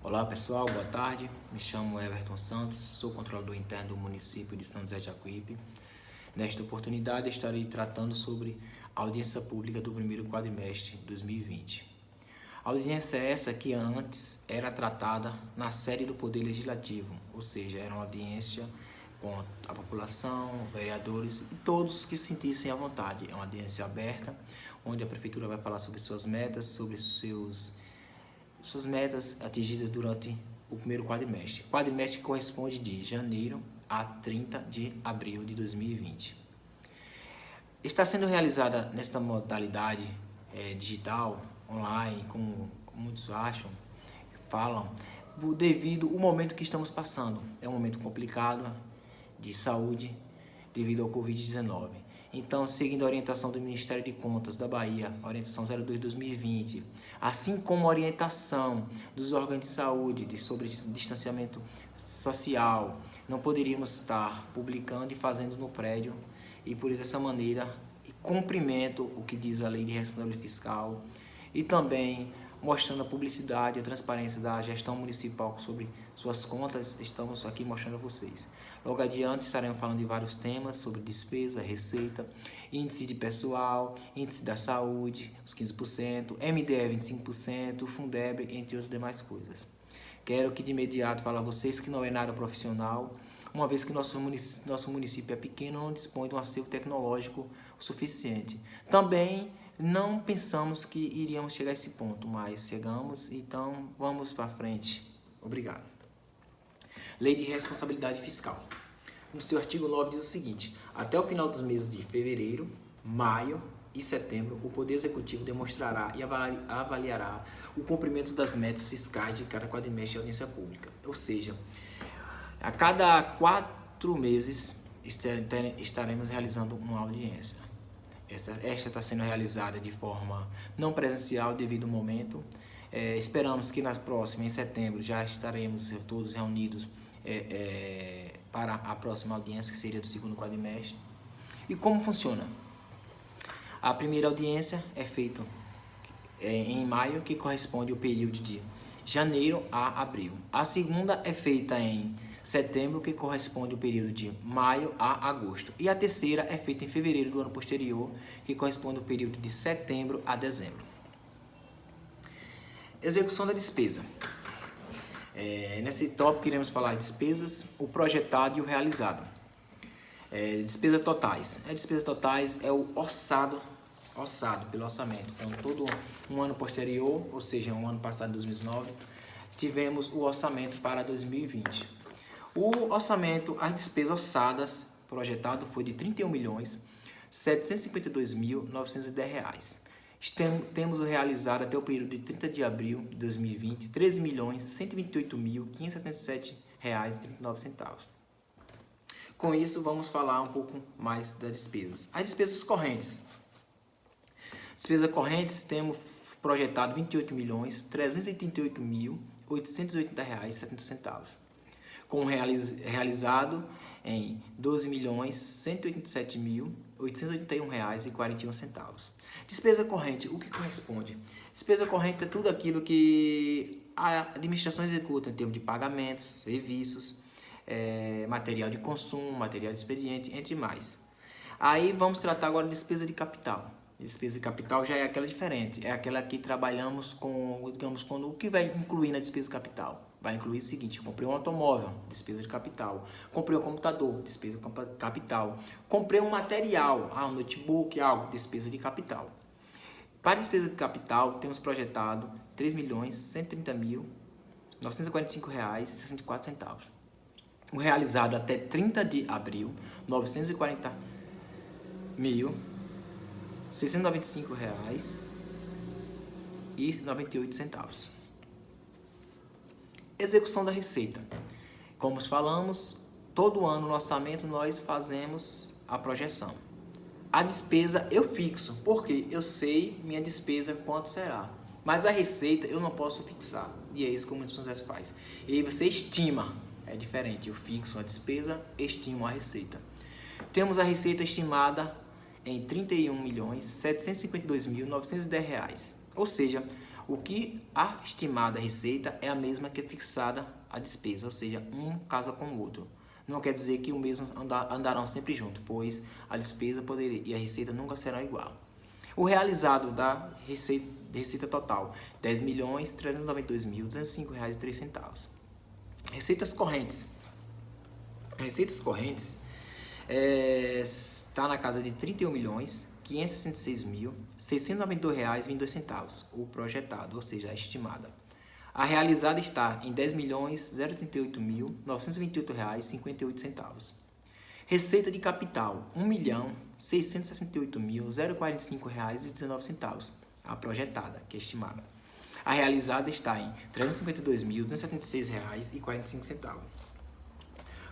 Olá pessoal, boa tarde. Me chamo Everton Santos, sou controlador interno do município de São José de Jacuípe. Nesta oportunidade estarei tratando sobre a audiência pública do primeiro quadrimestre de 2020. A audiência é essa que antes era tratada na sede do Poder Legislativo, ou seja, era uma audiência com a população, vereadores e todos que se sentissem à vontade. É uma audiência aberta, onde a prefeitura vai falar sobre suas metas, sobre suas metas atingidas durante o primeiro quadrimestre. Quadrimestre que corresponde de janeiro a 30 de abril de 2020. Está sendo realizada nesta modalidade digital, online, como muitos acham, falam, devido ao momento que estamos passando. É um momento complicado de saúde devido ao Covid-19. Então, seguindo a orientação do Ministério de Contas da Bahia, orientação 02/2020, assim como a orientação dos órgãos de saúde sobre distanciamento social, não poderíamos estar publicando e fazendo no prédio, e por isso, dessa maneira, cumprimento o que diz a Lei de Responsabilidade Fiscal e também mostrando a publicidade e a transparência da gestão municipal sobre suas contas, estamos aqui mostrando a vocês. Logo adiante estaremos falando de vários temas sobre despesa, receita, índice de pessoal, índice da saúde, os 15%, MDE 25%, Fundeb, entre outras demais coisas. Quero que de imediato fale a vocês que não é nada profissional, uma vez que nosso município é pequeno, não dispõe de um acervo tecnológico suficiente. Também não pensamos que iríamos chegar a esse ponto, mas chegamos, então vamos para frente. Obrigado. Lei de Responsabilidade Fiscal. No seu artigo 9 diz o seguinte: até o final dos meses de fevereiro, maio e setembro, o Poder Executivo demonstrará e avaliará o cumprimento das metas fiscais de cada quadrimestre de audiência pública. Ou seja, a cada 4 meses estaremos realizando uma audiência. Esta está sendo realizada de forma não presencial devido ao momento. Esperamos que na próxima, em setembro, já estaremos todos reunidos para a próxima audiência, que seria do segundo quadrimestre. E como funciona? A primeira audiência é feita em maio, que corresponde ao período de janeiro a abril. A segunda é feita em setembro, que corresponde ao período de maio a agosto. E a terceira é feita em fevereiro do ano posterior, que corresponde ao período de setembro a dezembro. Execução da despesa. Nesse tópico iremos falar de despesas, o projetado e o realizado. Despesas totais. Despesas totais é o orçado pelo orçamento. Então, todo um ano posterior, ou seja, um ano passado, 2019, tivemos o orçamento para 2020. O orçamento, as despesas orçadas projetado foi de R$ 31.752.910. Temos o realizado até o período de 30 de abril de 2020, R$ 13.128.577,39. Com isso, vamos falar um pouco mais das despesas. As despesas correntes. Despesas correntes, temos projetado R$ 28.338.880,70. Com realizado em R$ 12.187.881,41. Despesa corrente, o que corresponde? Despesa corrente é tudo aquilo que a administração executa em termos de pagamentos, serviços, material de consumo, material de expediente, entre mais. Aí vamos tratar agora de despesa de capital. Despesa de capital já é aquela diferente, é aquela que trabalhamos com, digamos, o que vai incluir na despesa de capital. Vai incluir o seguinte: comprei um automóvel, despesa de capital. Comprei um computador, despesa de capital. Comprei um material, um notebook, algo, despesa de capital. Para despesa de capital, temos projetado R$ 3.130.945,64. O realizado até 30 de abril, R$ 940.695,98. Execução da receita. Como falamos, todo ano no orçamento nós fazemos a projeção. A despesa eu fixo, porque eu sei minha despesa quanto será. Mas a receita eu não posso fixar. E é isso que muitos funcionários fazem. E aí você estima. É diferente. Eu fixo a despesa, estimo a receita. Temos a receita estimada em R$ 31.752.910. Ou seja, o que a estimada receita é a mesma que é fixada a despesa, ou seja, um casa com o outro. Não quer dizer que o mesmo andarão sempre juntos, pois a despesa e a receita nunca serão igual. O realizado da receita total, R$ 10.392.205,03. Receitas correntes. Receitas correntes está na casa de R$ 31.566.692,22, o projetado, ou seja, a estimada. A realizada está em R$ 10.038.928,58. Receita de capital, R$ 1.668.045,19, a projetada, que é estimada. A realizada está em R$ 352.276,45.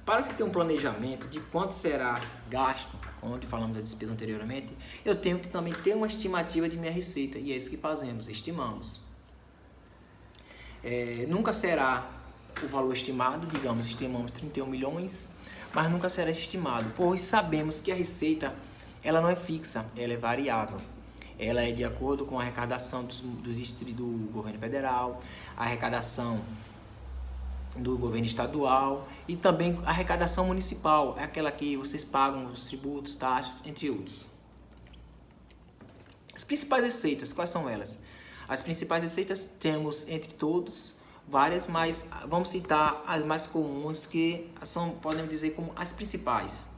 Para se ter um planejamento de quanto será gasto, onde falamos da despesa anteriormente, eu tenho que também ter uma estimativa de minha receita, e é isso que fazemos, estimamos. Nunca será o valor estimado, digamos, estimamos 31 milhões, mas nunca será estimado, pois sabemos que a receita ela não é fixa, ela é variável. Ela é de acordo com a arrecadação dos distritos do governo federal, a arrecadação do governo estadual e também a arrecadação municipal, é aquela que vocês pagam os tributos, taxas, entre outros. As principais receitas, quais são elas? As principais receitas temos entre todos várias, mas vamos citar as mais comuns que são, podemos dizer, como as principais.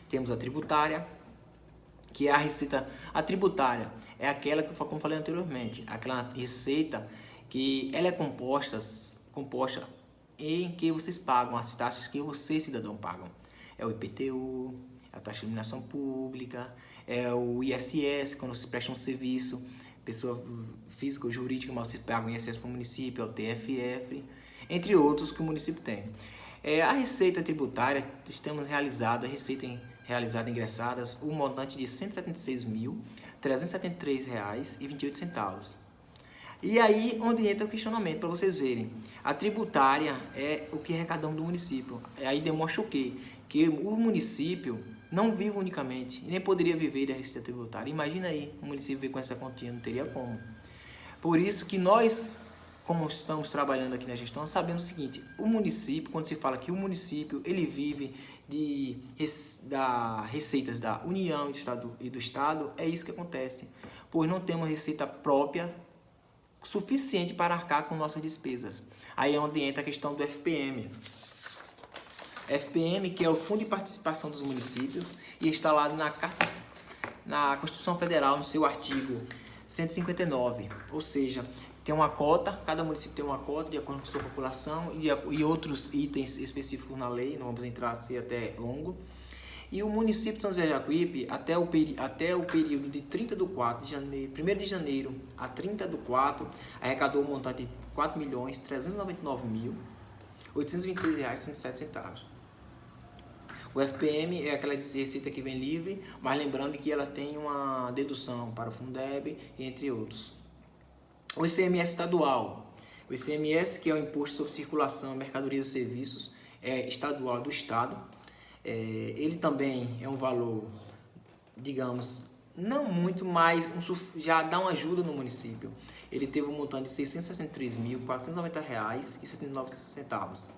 Temos a tributária, que é a receita. A tributária é aquela que, como falei anteriormente, aquela receita que ela é composta em que vocês pagam as taxas que vocês, cidadão, pagam. É o IPTU, a taxa de iluminação pública, é o ISS, quando vocês prestam um serviço, pessoa física ou jurídica, mas vocês pagam ISS para o município, é o TFF, entre outros que o município tem. A receita tributária, estamos realizada, a receita realizada ingressadas, o montante de R$ 176.373,28. E aí, onde entra o questionamento, para vocês verem. A tributária é o que arrecadamos do município. Aí demonstra o quê? Que o município não vive unicamente, nem poderia viver da receita tributária. Imagina aí, o município viver com essa quantia, não teria como. Por isso que nós, como estamos trabalhando aqui na gestão, sabemos o seguinte, o município, quando se fala que o município, ele vive das receitas da União e do Estado, é isso que acontece. Pois não temos receita própria suficiente para arcar com nossas despesas. Aí é onde entra a questão do FPM. FPM, que é o Fundo de Participação dos Municípios, e instalado na Constituição Federal, no seu artigo 159. Ou seja, tem uma cota, cada município tem uma cota de acordo com a sua população e outros itens específicos na lei, não vamos entrar assim até longo. E o município de São José de Jacuípe, até o período de 1º de janeiro a 30/4, arrecadou um montante de R$ 4.399.826,67. O FPM é aquela receita que vem livre, mas lembrando que ela tem uma dedução para o Fundeb, entre outros. O ICMS estadual. O ICMS, que é o Imposto sobre Circulação, Mercadorias e Serviços, é estadual do Estado. Ele também é um valor, digamos, não muito, mas já dá uma ajuda no município. Ele teve um montante de R$ 663.490,79.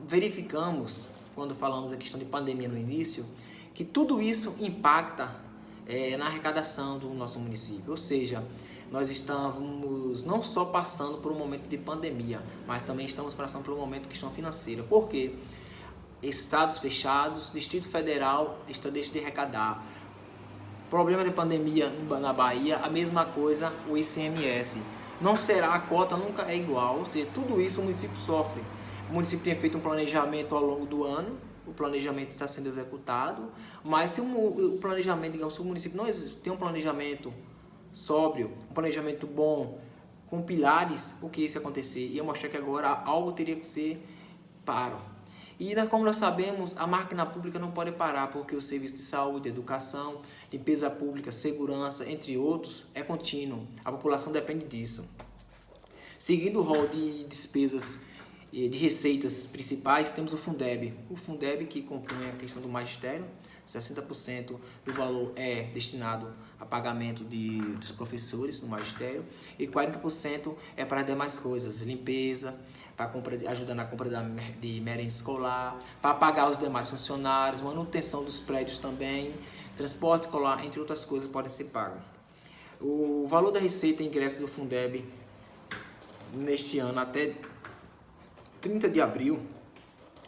Verificamos, quando falamos da questão de pandemia no início, que tudo isso impacta na arrecadação do nosso município. Ou seja, nós estamos não só passando por um momento de pandemia, mas também estamos passando por um momento de questão financeira. Por quê? Estados fechados, Distrito Federal deixa de arrecadar. Problema de pandemia na Bahia, a mesma coisa o ICMS. Não será, a cota nunca é igual, ou seja, tudo isso o município sofre. O município tem feito um planejamento ao longo do ano, o planejamento está sendo executado, mas se o planejamento, digamos, se o município não tem um planejamento sóbrio, um planejamento bom, com pilares, o que isso acontecer? Ia mostrar que agora algo teria que ser paro. E como nós sabemos, a máquina pública não pode parar, porque o serviço de saúde, educação, limpeza pública, segurança, entre outros, é contínuo. A população depende disso. Seguindo o rol de despesas de receitas principais, temos o Fundeb. O Fundeb, que compõe a questão do magistério, 60% do valor é destinado a pagamento dos professores no magistério e 40% é para demais coisas, limpeza, para ajudar na compra de merenda escolar, para pagar os demais funcionários, manutenção dos prédios também, transporte escolar, entre outras coisas podem ser pagos. O valor da receita e ingresso do Fundeb neste ano até 30 de abril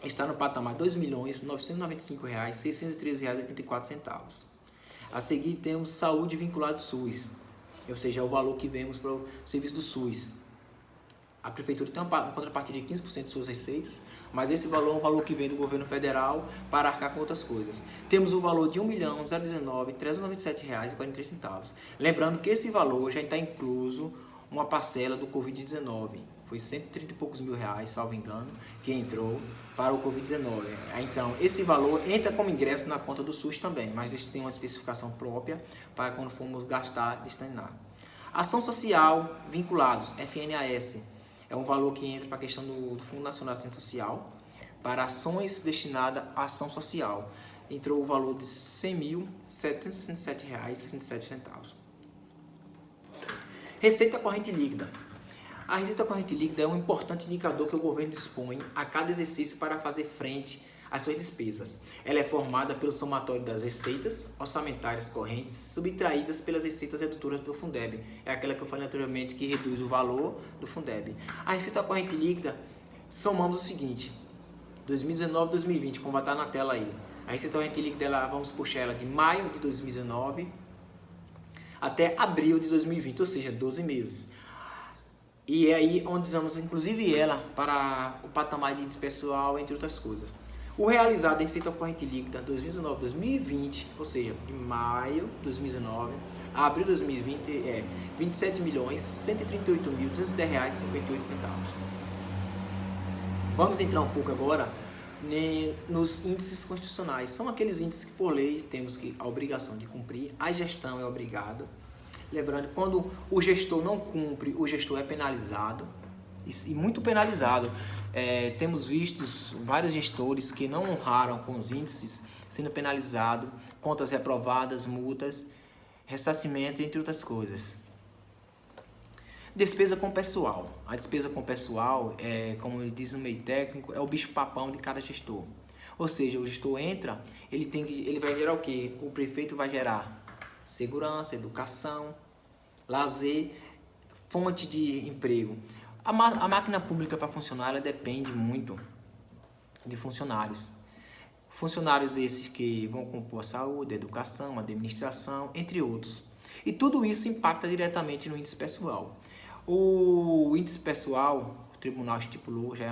está no patamar R$ 2.995.613,84. A seguir temos saúde vinculada ao SUS, ou seja, é o valor que vemos para o serviço do SUS. A prefeitura tem uma contrapartida de 15% de suas receitas, mas esse valor é um valor que vem do governo federal para arcar com outras coisas. Temos o valor de R$ 1.019.397,43. Lembrando que esse valor já está incluso uma parcela do Covid-19. Foi 130 e poucos mil reais, salvo engano, que entrou para o Covid-19. Então, esse valor entra como ingresso na conta do SUS também, mas eles têm uma especificação própria para quando formos gastar, destinar. Ação social vinculados, FNAS, é um valor que entra para a questão do Fundo Nacional de Assistência Social, para ações destinadas à ação social. Entrou o valor de R$ 100.767,67. Receita corrente líquida. A receita corrente líquida é um importante indicador que o governo dispõe a cada exercício para fazer frente às suas despesas. Ela é formada pelo somatório das receitas orçamentárias correntes subtraídas pelas receitas redutoras do Fundeb. É aquela que eu falei anteriormente que reduz o valor do Fundeb. A receita corrente líquida, somamos o seguinte: 2019 e 2020, como vai estar na tela aí. A receita corrente líquida, vamos puxar ela de maio de 2019 até abril de 2020, ou seja, 12 meses. E é aí onde usamos inclusive ela para o patamar de despessoal, entre outras coisas. O realizado em receita corrente líquida 2019-2020, ou seja, de maio de 2019 a abril de 2020, é R$ 27.138.210,58. Vamos entrar um pouco agora nos índices constitucionais. São aqueles índices que por lei temos a obrigação de cumprir, a gestão é obrigado. Lembrando, quando o gestor não cumpre, o gestor é penalizado, e muito penalizado. Temos visto vários gestores que não honraram com os índices sendo penalizados, contas reprovadas, multas, ressarcimento, entre outras coisas. Despesa com pessoal. A despesa com pessoal, como diz no meio técnico, é o bicho-papão de cada gestor. Ou seja, o gestor entra, ele vai gerar o quê? O prefeito vai gerar segurança, educação, lazer, fonte de emprego. A máquina pública para funcionar, ela depende muito de funcionários. Funcionários esses que vão compor a saúde, a educação, a administração, entre outros. E tudo isso impacta diretamente no índice pessoal. O índice pessoal, o tribunal estipulou, já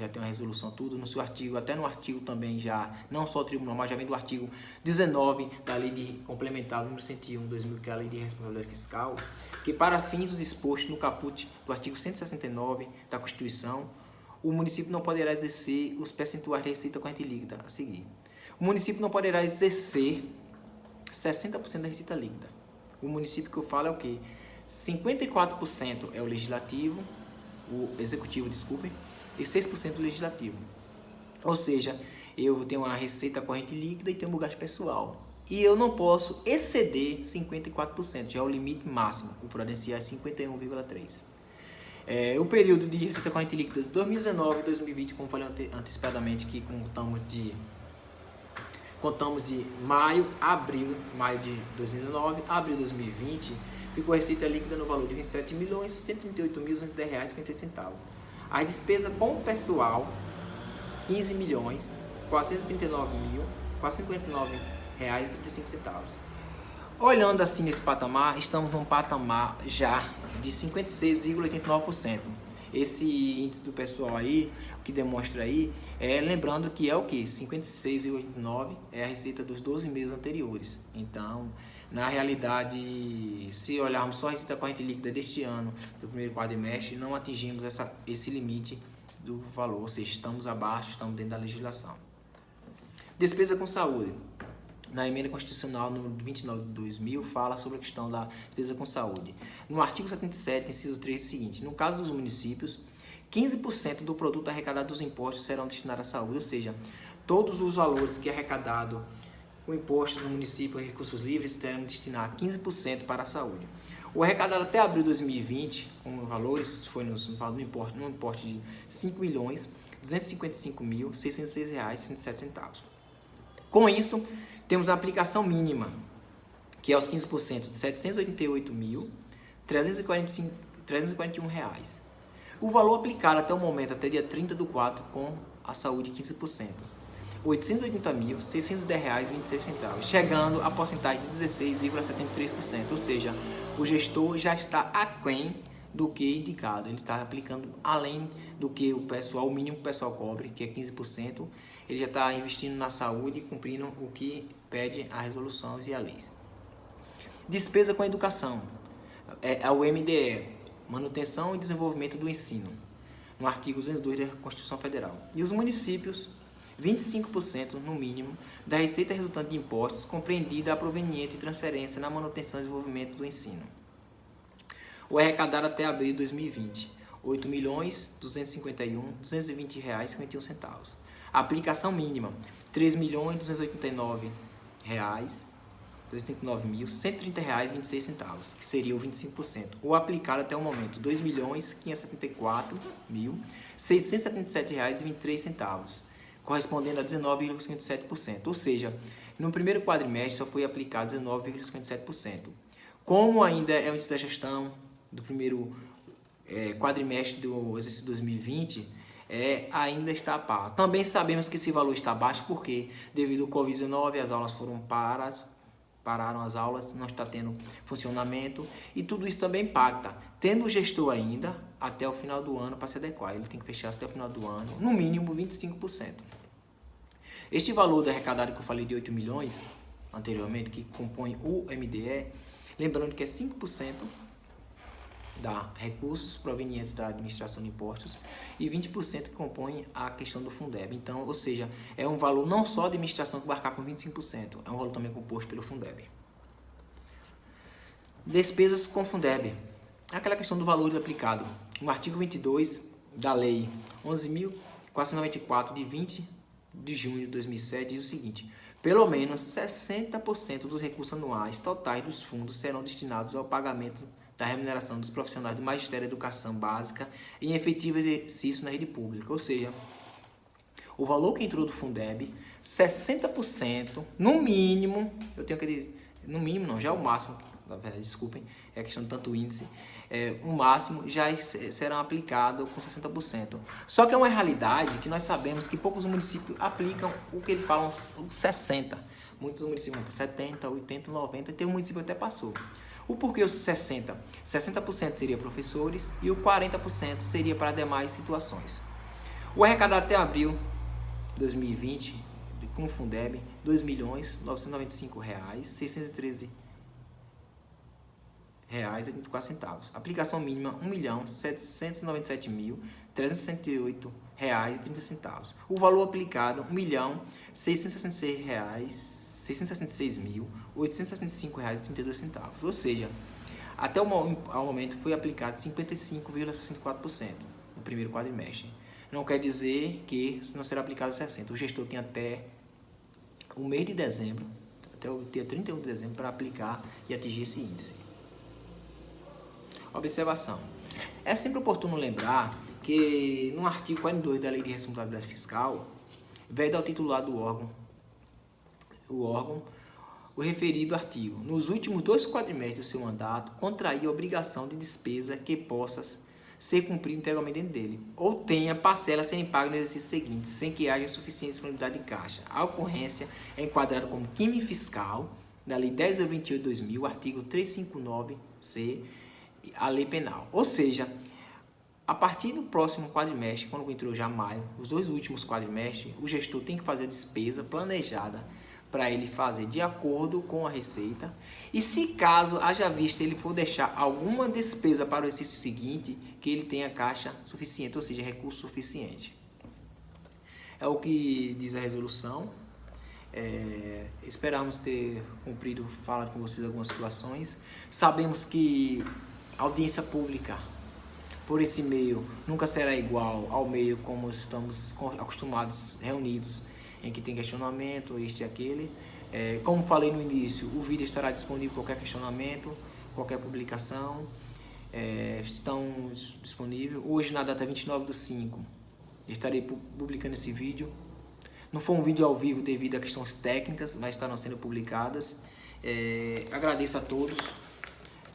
tem uma resolução tudo, no seu artigo, até no artigo também já, não só o tribunal, mas já vem do artigo 19 da lei de complementar número 101/2000, que é a lei de responsabilidade fiscal, que para fins do disposto no caput do artigo 169 da Constituição, o município não poderá exercer os percentuais de receita corrente líquida a seguir. O município não poderá exercer 60% da receita líquida. O município que eu falo é o quê? 54% é o legislativo, o executivo, desculpem, e 6% o legislativo. Ou seja, eu tenho uma receita corrente líquida e tenho um gasto pessoal. E eu não posso exceder 54%, já é o limite máximo. O prudencial é 51,3%. O período de receita corrente líquida de 2019 e 2020, como falei antecipadamente, que contamos de maio de 2019, abril de 2020, ficou a receita líquida no valor de R$ 27.138.210,58. A despesa com o pessoal, R$ 15.459.459,35. Olhando assim nesse patamar, estamos num patamar já de 56,89%. Esse índice do pessoal aí, o que demonstra aí, lembrando que é o que? 56,89% é a receita dos 12 meses anteriores. Então, na realidade, se olharmos só a receita corrente líquida deste ano, do primeiro quadrimestre, não atingimos esse limite do valor, ou seja, estamos abaixo, estamos dentro da legislação. Despesa com saúde. Na emenda constitucional no 29 de 2000, fala sobre a questão da despesa com saúde. No artigo 77, inciso 3, é o seguinte: no caso dos municípios, 15% do produto arrecadado dos impostos serão destinados à saúde, ou seja, todos os valores que é arrecadado o imposto do município em recursos livres teremos destinar 15% para a saúde. O arrecadado até abril de 2020, com valores, foi no importe de R$ 5.255.606,67. Com isso, temos a aplicação mínima, que é os 15% de R$ 788.341. O valor aplicado até o momento, até dia 30/4, com a saúde 15%. R$ 880.610,26, chegando a porcentagem de 16,73%, ou seja, o gestor já está aquém do que indicado, ele está aplicando além do que o mínimo que o pessoal cobre, que é 15%, ele já está investindo na saúde e cumprindo o que pede as resoluções e as leis. Despesa com a educação, é o MDE, Manutenção e Desenvolvimento do Ensino, no artigo 202 da Constituição Federal. E os municípios, 25% no mínimo da receita resultante de impostos compreendida a proveniente de transferência na manutenção e desenvolvimento do ensino. O arrecadado até abril de 2020, R$ 8.251.220,51. A aplicação mínima, R$ 3.289.130,26, que seria o 25%. O aplicado até o momento, R$ 2.574.677,23, correspondendo a 19,57%. Ou seja, no primeiro quadrimestre só foi aplicado 19,57%. Como ainda é o início da gestão do primeiro quadrimestre do exercício 2020, ainda está a par. Também sabemos que esse valor está baixo porque, devido ao Covid-19, as aulas foram pararam as aulas, não está tendo funcionamento e tudo isso também impacta. Tendo o gestor ainda até o final do ano para se adequar, ele tem que fechar até o final do ano, no mínimo 25%. Este valor do arrecadado que eu falei de 8 milhões anteriormente, que compõe o MDE, lembrando que é 5% da recursos provenientes da administração de impostos e 20% que compõe a questão do Fundeb. Então, ou seja, é um valor não só de administração que embarcar com 25%, é um valor também composto pelo Fundeb. Despesas com Fundeb. Aquela questão do valor aplicado. No artigo 22 da Lei 11.494, de 20 de junho de 2007, diz o seguinte: pelo menos 60% dos recursos anuais totais dos fundos serão destinados ao pagamento da remuneração dos profissionais do magistério da educação básica em efetivo exercício na rede pública. Ou seja, o valor que entrou do Fundeb, 60%, no mínimo, eu tenho que dizer, no mínimo não, já é o máximo, na verdade, desculpem, é a questão de tanto índice, o máximo já serão aplicados com 60%. Só que é uma realidade que nós sabemos que poucos municípios aplicam o que eles falam 60%. Muitos municípios vão para 70%, 80%, 90%, e tem um município que até passou. O porquê os 60%? 60% seria professores e o 40% seria para demais situações. O arrecadado até abril de 2020, com o Fundeb, R$ 2.995,84. Aplicação mínima, R$ 1.797.368,30. O valor aplicado, R$ 1.666.875,32. Ou seja, até ao momento foi aplicado 55,64% no primeiro quadrimestre. Não quer dizer que não será aplicado 60%. O gestor tem até o mês de dezembro, até o dia 31 de dezembro, para aplicar e atingir esse índice. Observação. É sempre oportuno lembrar que no artigo 42 da Lei de Responsabilidade Fiscal, veda ao titular do órgão, o referido artigo, nos últimos 2 quadrimestres do seu mandato, contrair a obrigação de despesa que possa ser cumprida integralmente dentro dele, ou tenha parcelas serem pagas no exercício seguinte, sem que haja suficiente disponibilidade de caixa. A ocorrência é enquadrada como crime fiscal da Lei 10.028 de 2000, artigo 359-C, a Lei Penal. Ou seja, a partir do próximo quadrimestre, quando entrou já maio, os 2 últimos quadrimestres, o gestor tem que fazer a despesa planejada para ele fazer de acordo com a receita, e se caso haja vista ele for deixar alguma despesa para o exercício seguinte, que ele tenha caixa suficiente, ou seja, recurso suficiente. É o que diz a resolução. Esperamos ter cumprido, falar com vocês algumas situações. Sabemos que a audiência pública por esse meio nunca será igual ao meio como estamos acostumados, reunidos, em que tem questionamento, este e aquele. Como falei no início, o vídeo estará disponível para qualquer questionamento, qualquer publicação. Estão disponíveis. Hoje, na data 29/5, estarei publicando esse vídeo. Não foi um vídeo ao vivo devido a questões técnicas, mas estarão sendo publicadas. Agradeço a todos.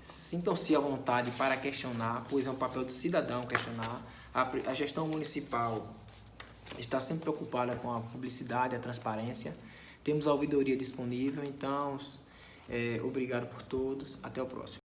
Sintam-se à vontade para questionar, pois é um papel do cidadão questionar. A gestão municipal está sempre preocupada com a publicidade, a transparência. Temos a ouvidoria disponível, então, obrigado por todos. Até o próximo.